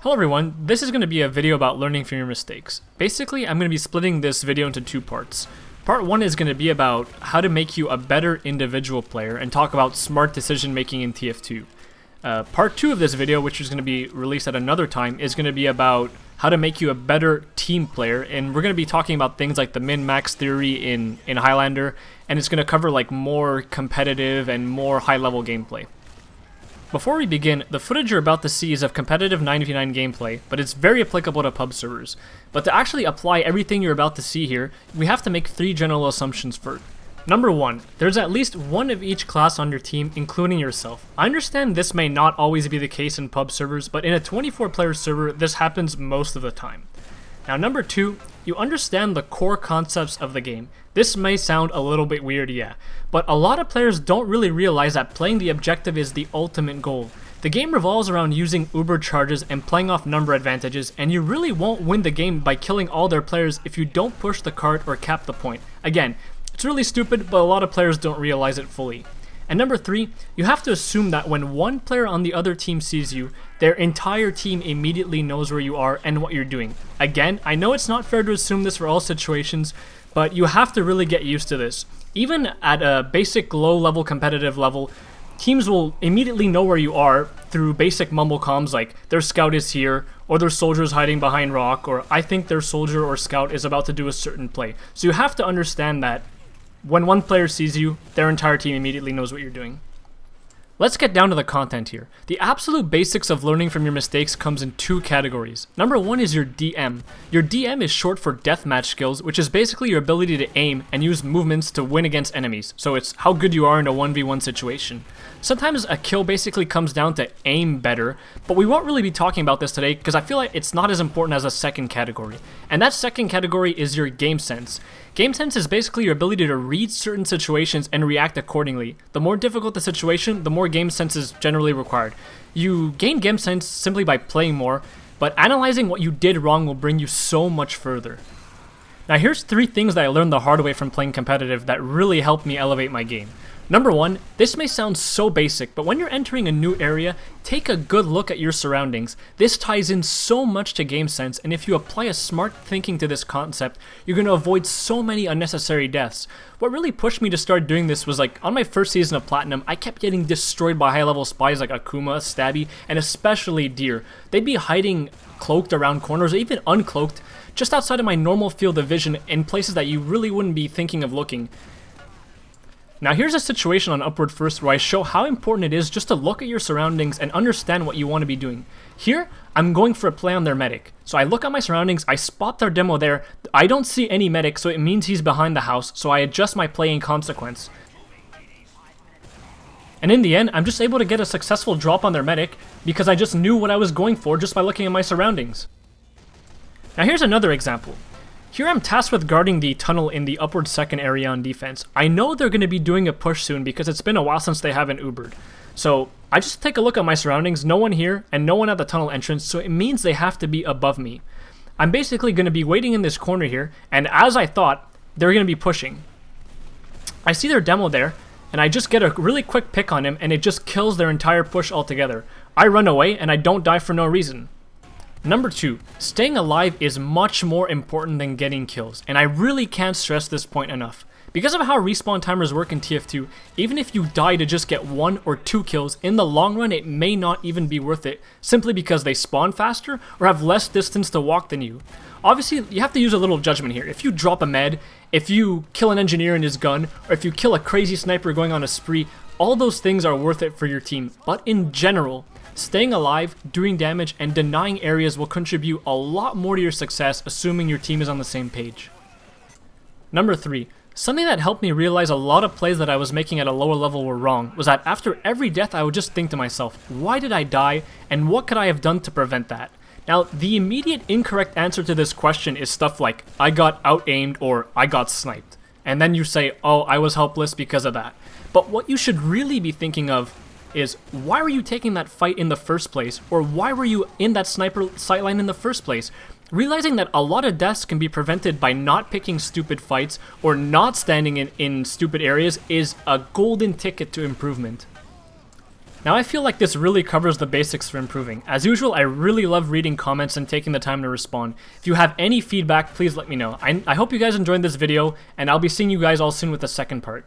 Hello everyone, this is going to be a video about learning from your mistakes. Basically, I'm going to be splitting this video into two parts. Part 1 is going to be about how to make you a better individual player and talk about smart decision making in TF2. Part 2 of this video, which is going to be released at another time, is going to be about how to make you a better team player, and we're going to be talking about things like the min-max theory in Highlander, and it's going to cover like more competitive and more high-level gameplay. Before we begin, the footage you're about to see is of competitive 9v9 gameplay, but it's very applicable to pub servers. But to actually apply everything you're about to see here, we have to make 3 general assumptions first. Number 1, there's at least one of each class on your team, including yourself. I understand this may not always be the case in pub servers, but in a 24-player server, this happens most of the time. Now number 2, you understand the core concepts of the game. This may sound a little bit weird, yeah, but a lot of players don't really realize that playing the objective is the ultimate goal. The game revolves around using Uber charges and playing off number advantages, and you really won't win the game by killing all their players if you don't push the cart or cap the point. Again, it's really stupid, but a lot of players don't realize it fully. And number 3, you have to assume that when one player on the other team sees you, their entire team immediately knows where you are and what you're doing. Again, I know it's not fair to assume this for all situations, but you have to really get used to this. Even at a basic low-level competitive level, teams will immediately know where you are through basic mumble comms like their scout is here, or their soldier is hiding behind rock, or I think their soldier or scout is about to do a certain play. So you have to understand that when one player sees you, their entire team immediately knows what you're doing. Let's get down to the content here. The absolute basics of learning from your mistakes comes in 2 categories. Number 1 is your DM. Your DM is short for deathmatch skills, which is basically your ability to aim and use movements to win against enemies. So it's how good you are in a 1v1 situation. Sometimes a kill basically comes down to aim better, but we won't really be talking about this today because I feel like it's not as important as a second category. And that second category is your game sense. Game sense is basically your ability to read certain situations and react accordingly. The more difficult the situation, the more game sense is generally required. You gain game sense simply by playing more, but analyzing what you did wrong will bring you so much further. Now here's 3 things that I learned the hard way from playing competitive that really helped me elevate my game. Number 1, this may sound so basic, but when you're entering a new area, take a good look at your surroundings. This ties in so much to game sense, and if you apply a smart thinking to this concept, you're going to avoid so many unnecessary deaths. What really pushed me to start doing this was like, on my first season of Platinum, I kept getting destroyed by high-level spies like Akuma, Stabby, and especially Deer. They'd be hiding cloaked around corners, or even uncloaked, just outside of my normal field of vision in places that you really wouldn't be thinking of looking. Now here's a situation on Upward First where I show how important it is just to look at your surroundings and understand what you want to be doing. Here, I'm going for a play on their medic. So I look at my surroundings, I spot their demo there, I don't see any medic, so it means he's behind the house, so I adjust my play in consequence. And in the end, I'm just able to get a successful drop on their medic because I just knew what I was going for just by looking at my surroundings. Now here's another example. Here I'm tasked with guarding the tunnel in the upward second area on defense. I know they're going to be doing a push soon because it's been a while since they haven't Ubered. So I just take a look at my surroundings, no one here and no one at the tunnel entrance, so it means they have to be above me. I'm basically going to be waiting in this corner here, and as I thought, they're going to be pushing. I see their demo there, and I just get a really quick pick on him and it just kills their entire push altogether. I run away and I don't die for no reason. Number 2, staying alive is much more important than getting kills, and I really can't stress this point enough. Because of how respawn timers work in TF2, even if you die to just get 1 or 2 kills, in the long run it may not even be worth it, simply because they spawn faster or have less distance to walk than you. Obviously, you have to use a little judgment here. If you drop a med, if you kill an engineer in his gun, or if you kill a crazy sniper going on a spree, all those things are worth it for your team. But in general, staying alive, doing damage, and denying areas will contribute a lot more to your success, assuming your team is on the same page. Number 3, something that helped me realize a lot of plays that I was making at a lower level were wrong was that after every death I would just think to myself, why did I die, and what could I have done to prevent that? Now, the immediate incorrect answer to this question is stuff like, I got out-aimed or I got sniped. And then you say, oh, I was helpless because of that. But what you should really be thinking of is, why were you taking that fight in the first place? Or why were you in that sniper sightline in the first place? Realizing that a lot of deaths can be prevented by not picking stupid fights or not standing in stupid areas is a golden ticket to improvement. Now I feel like this really covers the basics for improving. As usual, I really love reading comments and taking the time to respond. If you have any feedback, please let me know. I hope you guys enjoyed this video, and I'll be seeing you guys all soon with the second part.